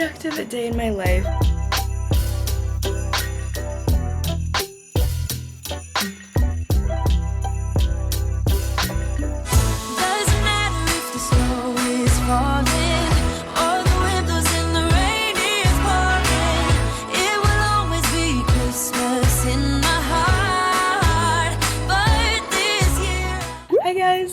productive day in my life.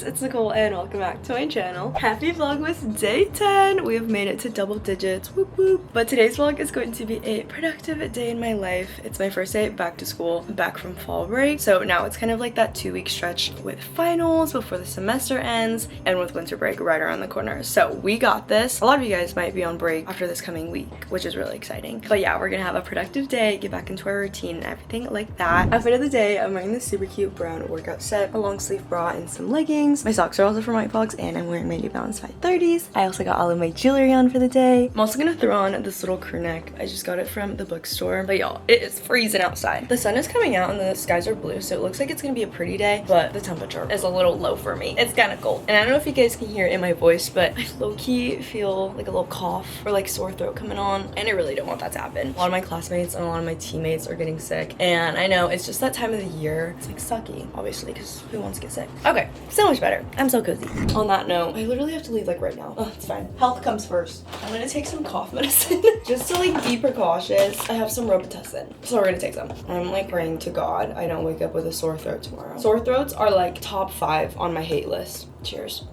It's Nicole and welcome back to my channel. Happy Vlogmas day 10. We have made it to double digits. Whoop whoop. But today's vlog is going to be a productive day in my life. It's my first day back to school, back from fall break. So now it's kind of like that 2-week stretch with finals before the semester ends and with winter break right around the corner. So we got this. A lot of you guys might be on break after this coming week, which is really exciting. But yeah, we're gonna have a productive day, get back into our routine and everything like that. Outfit of the day, I'm wearing this super cute brown workout set, a long sleeve bra and some leggings. My socks are also from White Fox and I'm wearing my New Balance 530s. I also got all of my jewelry on for the day. I'm also gonna throw on this little crew neck. I just got it from the bookstore. But y'all, it is freezing outside. The sun is coming out and the skies are blue, so it looks like it's gonna be a pretty day, but the temperature is a little low for me. It's kind of cold. And I don't know if you guys can hear it in my voice, but I low-key feel like a little cough or like sore throat coming on, and I really don't want that to happen. A lot of my classmates and a lot of my teammates are getting sick, and I know it's just that time of the year. It's like sucky, obviously, because who wants to get sick? Okay, so much better. I'm so cozy. On that note, I literally have to leave like right now. Oh, it's fine. Health comes first. I'm gonna take some cough medicine just to like be precautious. I have some Robitussin, so we're gonna take some. I'm like praying to God I don't wake up with a sore throat tomorrow. Sore throats are like top 5 on my hate list. Cheers.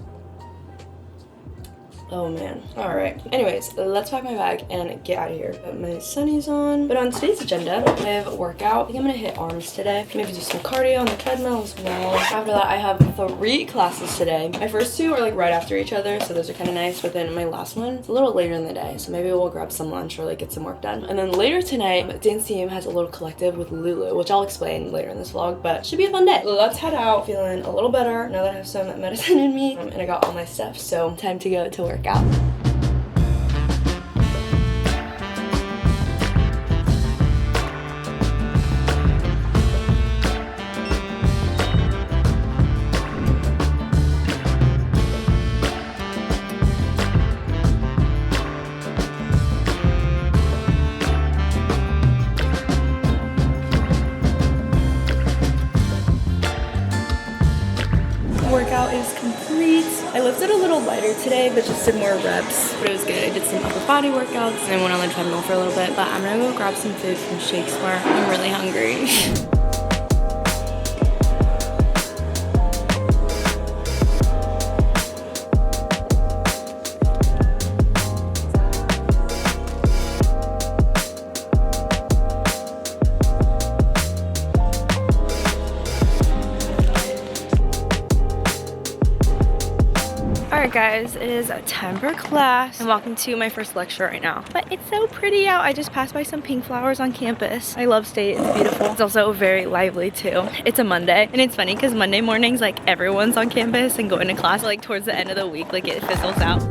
Oh man. Alright. Anyways, let's pack my bag and get out of here. Put my sunnies on. But on today's agenda, I have a workout. I think I'm gonna hit arms today. Maybe do some cardio on the treadmill as well. After that, I have 3 classes today. My first 2 are like right after each other, so those are kind of nice. But then my last one, it's a little later in the day, so maybe we'll grab some lunch or like get some work done. And then later tonight, dance team has a little collective with Lulu, which I'll explain later in this vlog, but should be a fun day. Let's head out feeling a little better now that I have some medicine in me and I got all my stuff. So time to go to work out. Workout is complete. I lifted a little lighter today, but just did more reps, but it was good. I did some upper body workouts and I went on the treadmill for a little bit, but I'm gonna go grab some food from Shakespeare. I'm really hungry. Alright guys, it is time for class. I'm walking to my first lecture right now. But it's so pretty out. I just passed by some pink flowers on campus. I love State, it's beautiful. It's also very lively too. It's a Monday, and it's funny because Monday mornings like everyone's on campus and going to class. Like towards the end of the week, like it fizzles out.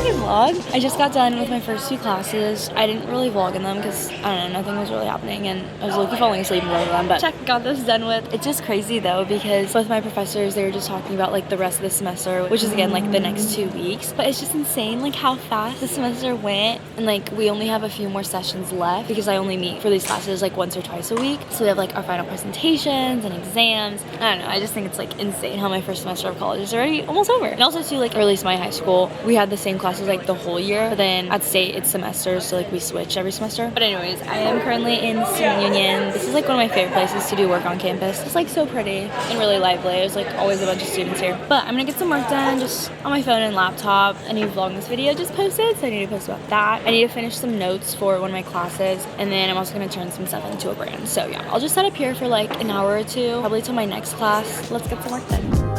Vlog. I just got done with my first 2 classes. I didn't really vlog in them because I don't know, nothing was really happening and I was looking falling asleep in one of them, but check, got those done with. It's just crazy though because both my professors, they were just talking about like the rest of the semester, which is again like the next 2 weeks, but it's just insane like how fast the semester went, and like we only have a few more sessions left because I only meet for these classes like once or twice a week. So we have like our final presentations and exams. I don't know, I just think it's like insane how my first semester of college is already almost over. And also too, like or at least my high school, we had the same classes like the whole year, but then at State it's semesters, so like we switch every semester. But anyways, I am currently in Student Union. This is like one of my favorite places to do work on campus. It's like so pretty and really lively. There's like always a bunch of students here. But I'm gonna get some work done just on my phone and laptop. A new Vlogmas video just posted, so I need to post about that. I need to finish some notes for one of my classes, and then I'm also gonna turn some stuff into a brand. So yeah, I'll just set up here for like an hour or 2, probably till my next class. Let's get some work done.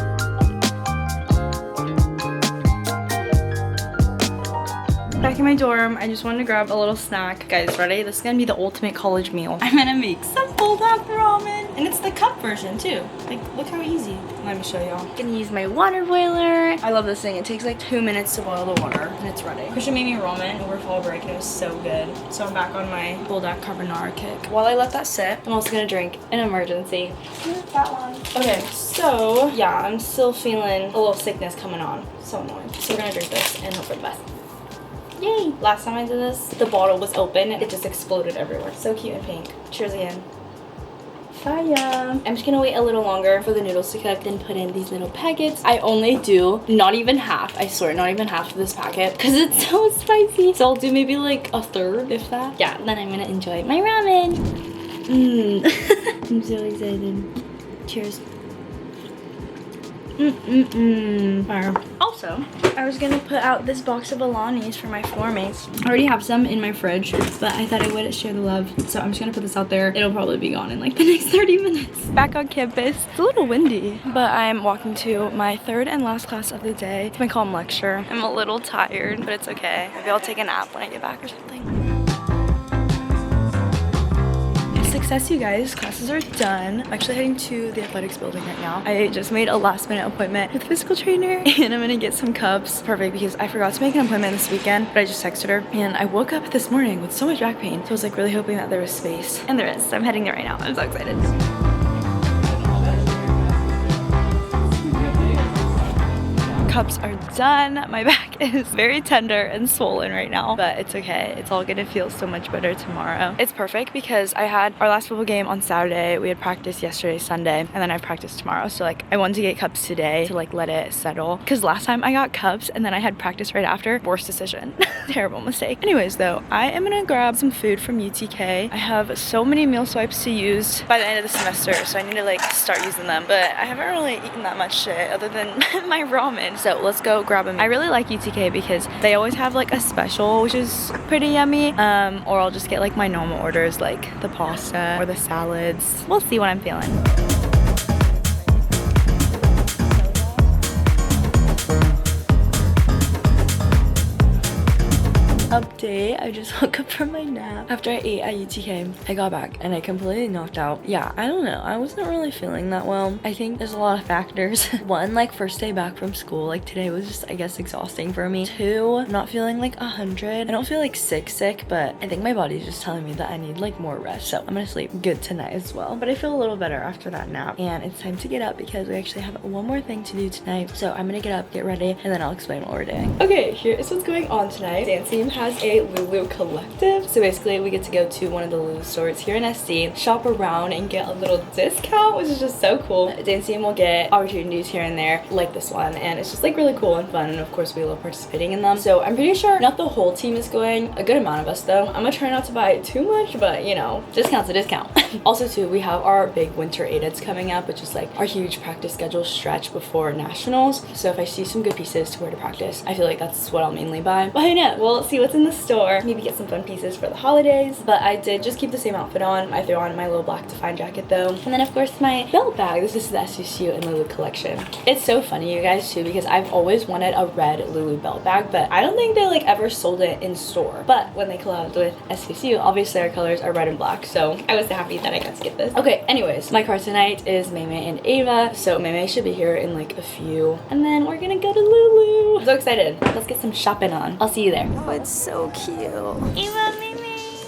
Back in my dorm, I just wanted to grab a little snack. Guys, ready? This is gonna be the ultimate college meal. I'm gonna make some bulldog ramen. And it's the cup version too. Like, look how easy. Let me show y'all. Gonna use my water boiler. I love this thing. It takes like 2 minutes to boil the water and it's ready. Christian made me ramen over fall break and it was so good. So I'm back on my bulldog carbonara kick. While I let that sit, I'm also gonna drink an emergency. That one. Okay, so yeah, I'm still feeling a little sickness coming on. So annoying. So we're gonna drink this and hope for the best. Yay! Last time I did this, the bottle was open. It just exploded everywhere. So cute and pink. Cheers again. Fire. I'm just gonna wait a little longer for the noodles to cook, then put in these little packets. I only do not even half, I swear, not even half of this packet because it's so spicy. So I'll do maybe like a third, if that. Yeah, then I'm gonna enjoy my ramen. I'm so excited. Cheers. Fire. Also, I was gonna put out this box of Alanis for my floor mates. I already have some in my fridge, but I thought I would share the love. So I'm just gonna put this out there. It'll probably be gone in like the next 30 minutes. Back on campus. It's a little windy, but I'm walking to my third and last class of the day. It's my calm lecture. I'm a little tired, but it's okay. Maybe I'll take a nap when I get back or something. Success, you guys. Classes are done. I'm actually heading to the athletics building right now. I just made a last minute appointment with a physical trainer and I'm gonna get some cups. Perfect, because I forgot to make an appointment this weekend, but I just texted her and I woke up this morning with so much back pain. So I was like really hoping that there was space, and there is. So I'm heading there right now. I'm so excited. Cups are done. My back is very tender and swollen right now, but it's okay. It's all gonna feel so much better tomorrow. It's perfect because I had our last football game on Saturday. We had practice yesterday, Sunday, and then I have practice tomorrow. So like I wanted to get cups today to like let it settle, because last time I got cups and then I had practice right after. Worst decision. Terrible mistake. Anyways though, I am gonna grab some food from UTK. I have so many meal swipes to use by the end of the semester, so I need to like start using them, but I haven't really eaten that much shit other than my ramen. So let's go grab them. I really like UTK because they always have like a special, which is pretty yummy. Or I'll just get like my normal orders, like the pasta or the salads. We'll see what I'm feeling. Update, I just woke up from my nap after I ate at UTK. I got back and I completely knocked out. Yeah, I don't know, I wasn't really feeling that well. I think there's a lot of factors. One, like first day back from school, like today was just, I guess, exhausting for me. Two, I'm not feeling like 100. I don't feel like sick, but I think my body's just telling me that I need like more rest. So I'm gonna sleep good tonight as well. But I feel a little better after that nap, and it's time to get up because we actually have one more thing to do tonight. So I'm gonna get up, get ready, and then I'll explain what we're doing. Okay, here is what's going on tonight. Dance team has a Lulu collective. So basically we get to go to one of the Lulu stores here in SD, shop around and get a little discount, which is just so cool. Dance team will get opportunities here and there like this one, and it's just like really cool and fun, and of course we love participating in them. So I'm pretty sure not the whole team is going, a good amount of us though. I'm gonna try not to buy too much, but you know, discount's a discount. Also too, we have our big winter AIDs coming up, which is like our huge practice schedule stretch before nationals. So if I see some good pieces to wear to practice, I feel like that's what I'll mainly buy. But who knows, we'll see what's in the store, maybe get some fun pieces for the holidays. But I did just keep the same outfit on. I threw on my little black Define jacket though, and then of course my belt bag. This is the SUSU and Lulu collection. It's so funny, you guys, too, because I've always wanted a red Lulu belt bag, but I don't think they like ever sold it in store. But when they collabed with SUSU, obviously our colors are red and black, so I was happy that I got to get this. Okay, anyways, my car tonight is Mei and Ava, so Mei should be here in like a few, and then we're gonna go to Lulu. I'm so excited. Let's get some shopping on. I'll see you there. Oh, it's so cute. Ava, Mei.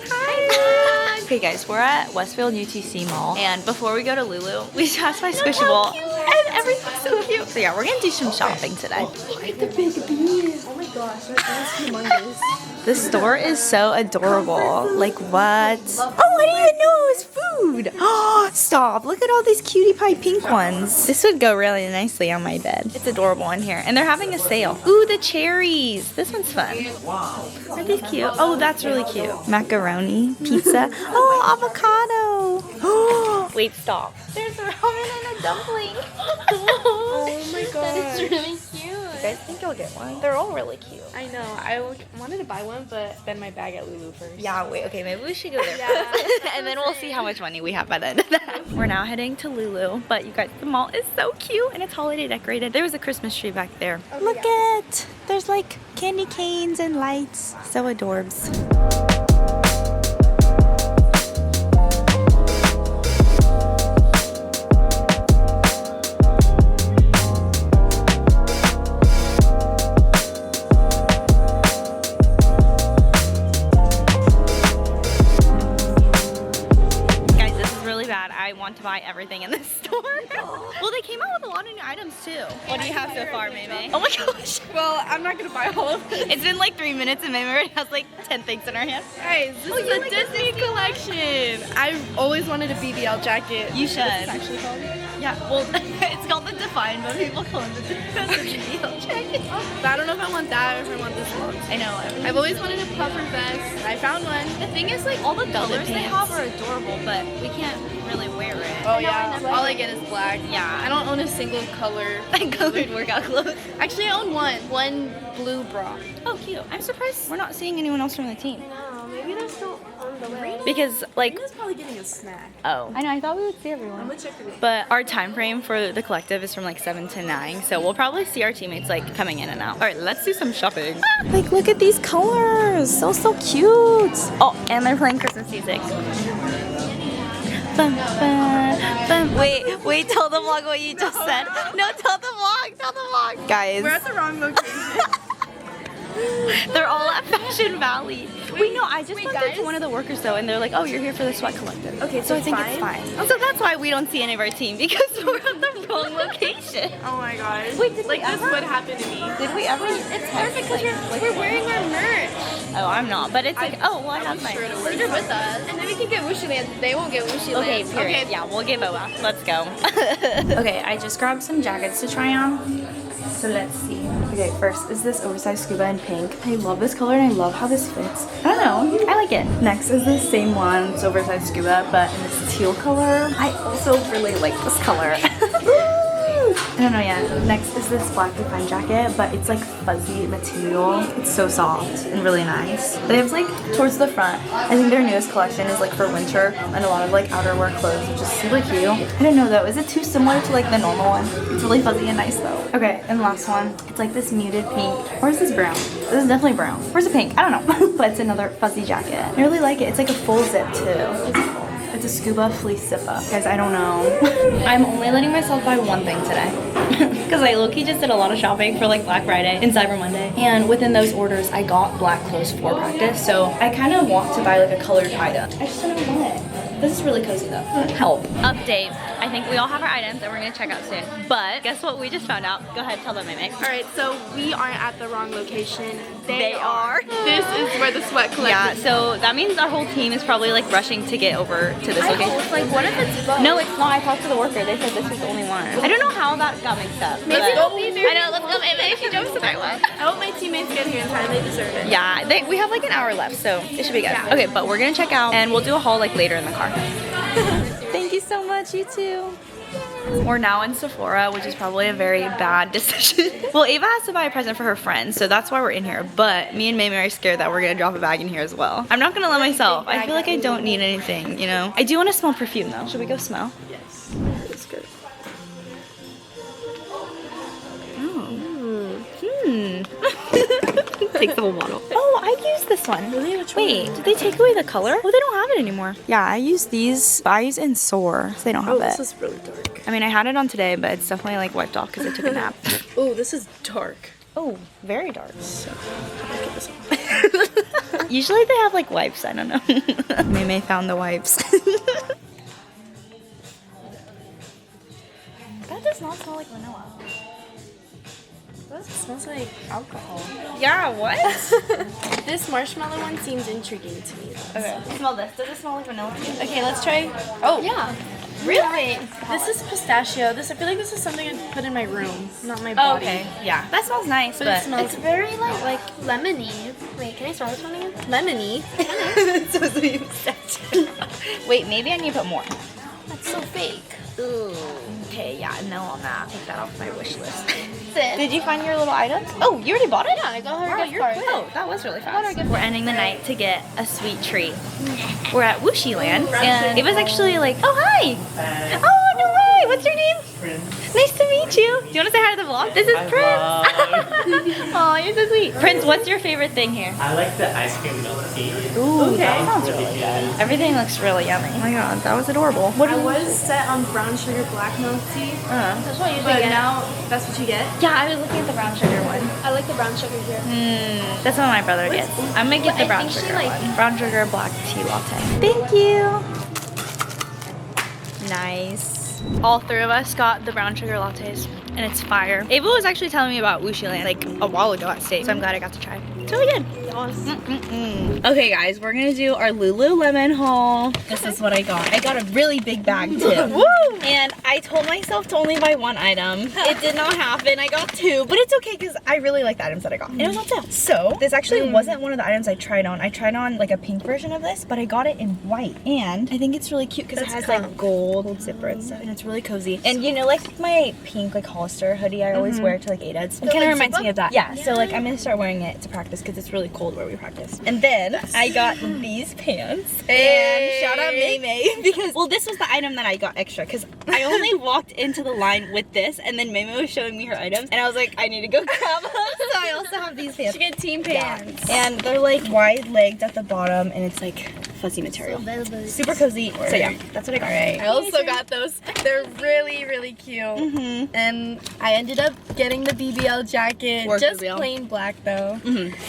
Hi. Okay guys, we're at Westfield UTC Mall, and before we go to Lulu, we passed by Squishable, and everything's so cute. So yeah, we're gonna do some shopping today. Look at the big bees. Oh my gosh, that's humongous. This store is so adorable. Like what? Oh, I didn't even know it was food. Oh, stop. Look at all these cutie pie pink ones. This would go really nicely on my bed. It's adorable in here. And they're having a sale. Ooh, the cherries. This one's fun. Wow. Are these cute? Oh, that's really cute. Macaroni, pizza. Oh, avocado. Oh, wait, stop. There's a ramen and a dumpling. Oh my god. That is really cute. guys think you'll get one? They're all really cute. I know. I wanted to buy one, but spend my bag at Lulu first. Yeah, wait, okay, maybe we should go there. Yeah. And then we'll see how much money we have by the end of that. We're now heading to Lulu, but you guys, the mall is so cute and it's holiday decorated. There was a Christmas tree back there. Oh, Look yeah. it! There's like candy canes and lights. So adorbs. I want to buy everything in this store. Well, they came out with a lot of new items too. What do you have so far, Mei? Oh my gosh. Well, I'm not gonna buy all of them. It's been like 3 minutes and Mei already has like 10 things in her hand. Guys, this is a Disney collection. I've always wanted a BBL jacket. You should. What's this actually called? Yeah, well, it's called the Define, but people call it the BBL jacket. I don't know if I want that or if I want this one. I know. I've always wanted a puffer vest. I found one. The thing is, like, All the colors they have are adorable, but we can't really wear it. Oh yeah, all I get is black. Yeah. I don't own a single color. Colored workout clothes. Actually, I own one blue bra. Oh, cute. I'm surprised we're not seeing anyone else from the team. No, maybe they're still on the way. Because, like, Rita's probably getting a snack. oh, I know, I thought we would see everyone. I'm gonna check it. But our time frame for the collective is from like 7 to 9, so we'll probably see our teammates like coming in and out. All right, let's do some shopping. Like, look at these colors, so cute. Oh, and they're playing Christmas music. Bum, bum, bum. Wait, tell the vlog what you just said. No, tell the vlog, guys. We're at the wrong location. They're all at Fashion Valley. Wait, no, I just bumped into guys? one of the workers though, and they're like, oh, you're here for the sweat collective. Okay, So I think it's fine. So that's why we don't see any of our team, because we're at the wrong location. Oh my gosh. Wait, did like we this ever? would happen to me. Did we ever? It's perfect because we're wearing our merch. Oh, I'm not, but it's like, oh, well, I have mine. Sure to wear you're with us. And then we can get Wuxi Land. They won't get Wuxi Okay, Land. period. Okay. Yeah, we'll get boa. Let's go. Okay, I just grabbed some jackets to try on. So let's see. Okay, first is this oversized scuba in pink. I love this color and I love how this fits. I don't know, I like it. Next is this same one, it's oversized scuba, but in this teal color. I also really like this color. I don't know yet. Next is this black Define jacket, but it's like fuzzy material. It's so soft and really nice. They have like towards the front. I think their newest collection is like for winter and a lot of like outerwear clothes, which is super cute. I don't know though, is it too similar to like the normal one? It's really fuzzy and nice though. Okay, and the last one, it's like this muted pink. Or is this brown? This is definitely brown. Where's the pink? I don't know. But it's another fuzzy jacket. I really like it. It's like a full zip too. It's a scuba fleece zip-up. Guys, I don't know. I'm only letting myself buy one thing today. Because I low-key just did a lot of shopping for like Black Friday and Cyber Monday. And within those orders, I got black clothes for practice. So I kind of want to buy like a colored item. I just don't know what. This is really cozy though. Help. Update. I think we all have our items and we're gonna check out soon. But guess what we just found out? Go ahead, tell them, Mei. Alright, so we aren't at the wrong location. They are. This is where the sweat collective. Yeah, so that means our whole team is probably like rushing to get over to this location. Like, what if it's both? No, it's not. I talked to the worker. They said this is the only one. I don't know how that got mixed up. Maybe but- they'll be there. I know, let's go, Mei. She jumps to that one. I hope my teammates get here in time. They deserve it. Yeah, we have like an hour left, so it should be good. Yeah. Okay, but we're gonna check out and we'll do a haul like later in the car. Thank you so much, you too. We're now in Sephora, which is probably a very bad decision. Well, Ava has to buy a present for her friends, so that's why we're in here. But me and Mei are scared that we're gonna drop a bag in here as well. I'm not gonna let myself. I feel like I don't need anything, you know? I do want to smell perfume though. Should we go smell? Yes. It's good. Take the whole bottle. Oh, I used this one. Really? Which one? Wait, did they take away the color? Oh, they don't have it anymore. Yeah, I used these, but I used in Soar, so they don't have Oh, it. this is really dark. I mean, I had it on today, but it's definitely like wiped off because I took a nap. Oh, this is dark. Oh, very dark. So, I'll get this one. Usually they have like wipes, I don't know. Mei found the wipes. That does not smell like vanilla. It smells like alcohol. Yeah, what? This marshmallow one seems intriguing to me. Okay, smell this. Does it smell like vanilla? Okay, let's try. Oh, Yeah. really? This is pistachio. I feel like this is something I'd put in my room, not my body. Oh, okay. Yeah, that smells nice, But it smells very like lemony. Wait, can I smell this one again? Lemony. Wait, maybe I need to put more. That's so fake. Ooh. Okay, yeah, no on that. Take that off my wish list. Sis. Did you find your little items? Oh, you already bought it? Yeah, I got her Wow, a gift you're card. quick. Oh, that was really got her a fast. gift We're ending the night to get a sweet treat. We're at Wuxi Land, and it was actually like, oh, hi. Oh, no way. What's your name? Prince. Nice to meet you. Do you want to say hi to the vlog? This is Prince. Oh, you're so sweet. Prince, what's your favorite thing here? I like the ice cream milk tea. Ooh, that sounds really good. Everything looks really yummy. Oh my god, that was adorable. What I was set on brown sugar black milk tea, That's what I usually but get. now that's what you get. Yeah, I was looking at the brown sugar one. I like the brown sugar here. That's what my brother gets. I'm gonna get the I brown think she sugar like- one. Brown sugar black tea latte. Thank you. Nice. All three of us got the brown sugar lattes, and it's fire. Ava was actually telling me about Wuxi Land like a while ago at State, so I'm glad I got to try. It's really good. Okay guys, we're gonna do our Lululemon haul. This is what I got. I got a really big bag too. Woo! And I told myself to only buy one item. It did not happen. I got two, but it's okay because I really like the items that I got. And it was on sale. So this actually wasn't one of the items I tried on. I tried on like a pink version of this, but I got it in white. And I think it's really cute because it has like gold zipper and stuff, and it's really cozy. And you know, like my pink like Hollister hoodie I always wear to like ADEDs. It kind of reminds me of that. Yeah, so like I'm gonna start wearing it to practice because it's really cold where we practice. And then I got these pants. And shout out May May because, well, this was the item that I got extra because I only walked into the line with this, and then May May was showing me her items, and I was like, I need to go grab them. So I also have these pants. You get team pants. Yeah. And they're like wide legged at the bottom, and it's like fuzzy material. Super cozy. So yeah, that's what I got. I also got those. They're really, really cute. And I ended up getting the BBL jacket. Worth Just the deal. plain black though.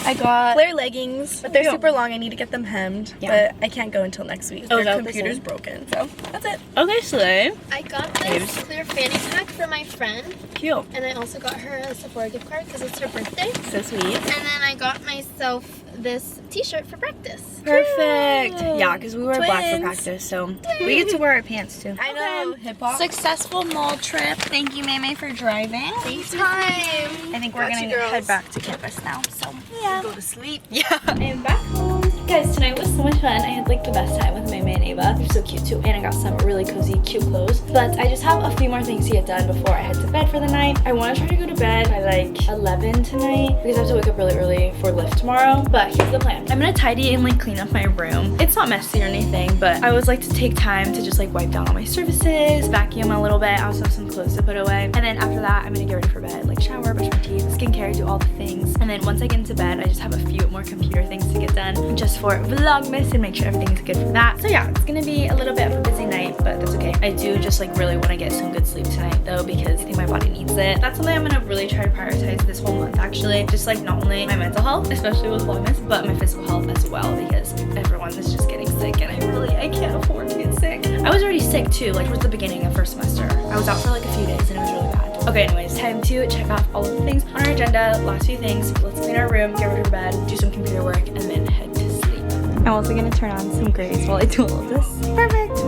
I got flare leggings, but they're super long. I need to get them hemmed. Yeah. But I can't go until next week. Oh, Their is that what they computer's said? broken. So that's it. Okay, Slay. I got this clear fanny pack for my friend, Cute. and I also got her a Sephora gift card because it's her birthday. So sweet. And then I got myself this t-shirt for practice. Perfect. Yeah, because we wear black for Twins. practice, so we get to wear our pants too. I know. Hip hop. Successful mall trip. Thank you, May May, for driving. Time. I think we're Gotcha, gonna girls. head back to campus now. So yeah. Go to sleep. Yeah. I'm back home. Guys, tonight was so much fun. I had like the best time with May May and Ava. They're so cute too, and I got some really cozy, cute clothes. But I just have a few more things to get done before I head to bed for the night. I want to try to go to bed by like 11 tonight because I have to wake up really early for lift tomorrow. But here's the plan. I'm gonna tidy and like clean up my room. It's not messy or anything, but I always like to take time to just like wipe down all my surfaces, vacuum a little bit. I also have some clothes to put away. And then after that, I'm gonna get ready for bed, like shower, brush my teeth, skincare, do all the things. And then once I get into bed, I just have a few more computer things to get done just for Vlogmas and make sure everything's good for that. So yeah, it's gonna be a little bit of a busy night, but that's okay. I do just like really want to get some good sleep tonight though, because I think my body needs it. That's something I'm gonna really try to prioritize this whole month actually. Just like not only my mental health, especially with Vlogmas, but my physical health as well, because everyone is just getting sick and I can't afford to get sick. I was already sick too, like towards the beginning of first semester. I was out for like a few days and it was really bad. Okay, anyways, time to check off all of the things on our agenda. Last few things. Let's clean our room, get ready for bed, do some computer work, and then head to sleep. I'm also gonna turn on some grays while I do all of this. Perfect.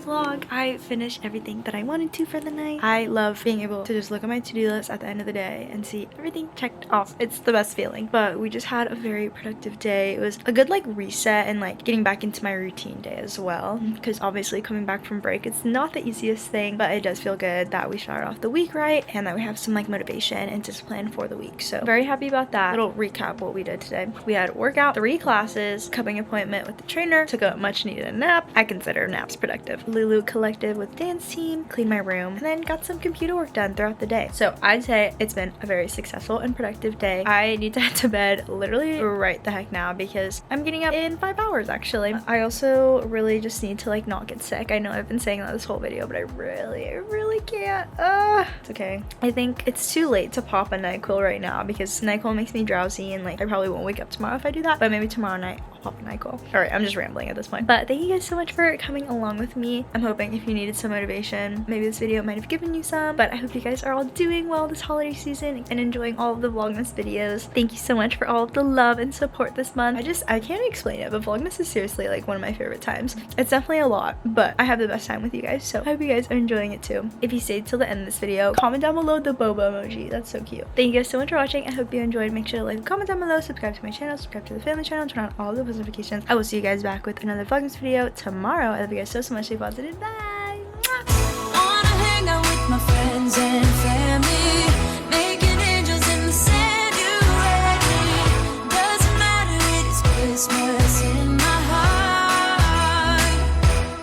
Vlog, I finished everything that I wanted to for the night. I love being able to just look at my to-do list at the end of the day and see everything checked off. It's the best feeling. But we just had a very productive day. It was a good like reset and like getting back into my routine day as well, because obviously coming back from break, it's not the easiest thing, but it does feel good that we started off the week right and that we have some like motivation and discipline for the week. So very happy about that. Little recap what we did today. We had workout, 3 classes, cupping appointment with the trainer, took a much needed nap. I consider naps productive. Lulu collective with dance team, cleaned my room, and then got some computer work done throughout the day. So I'd say it's been a very successful and productive day. I need to head to bed literally right the heck now because I'm getting up in 5 hours actually. I also really just need to like not get sick. I know I've been saying that this whole video, but I really can't. It's okay. I think it's too late to pop a NyQuil right now because NyQuil makes me drowsy and like I probably won't wake up tomorrow if I do that, but maybe tomorrow night I'll Papa Nicole. Alright, I'm just rambling at this point. But thank you guys so much for coming along with me. I'm hoping if you needed some motivation, maybe this video might have given you some. But I hope you guys are all doing well this holiday season and enjoying all of the Vlogmas videos. Thank you so much for all of the love and support this month. I can't explain it, but Vlogmas is seriously like one of my favorite times. It's definitely a lot, but I have the best time with you guys, so I hope you guys are enjoying it too. If you stayed till the end of this video, comment down below the boba emoji. That's so cute. Thank you guys so much for watching. I hope you enjoyed. Make sure to like, comment down below, subscribe to my channel, subscribe to the family channel, and turn on all the post notifications. I will see you guys back with another Vlogmas video tomorrow. I love you guys so much. Stay positive. Bye!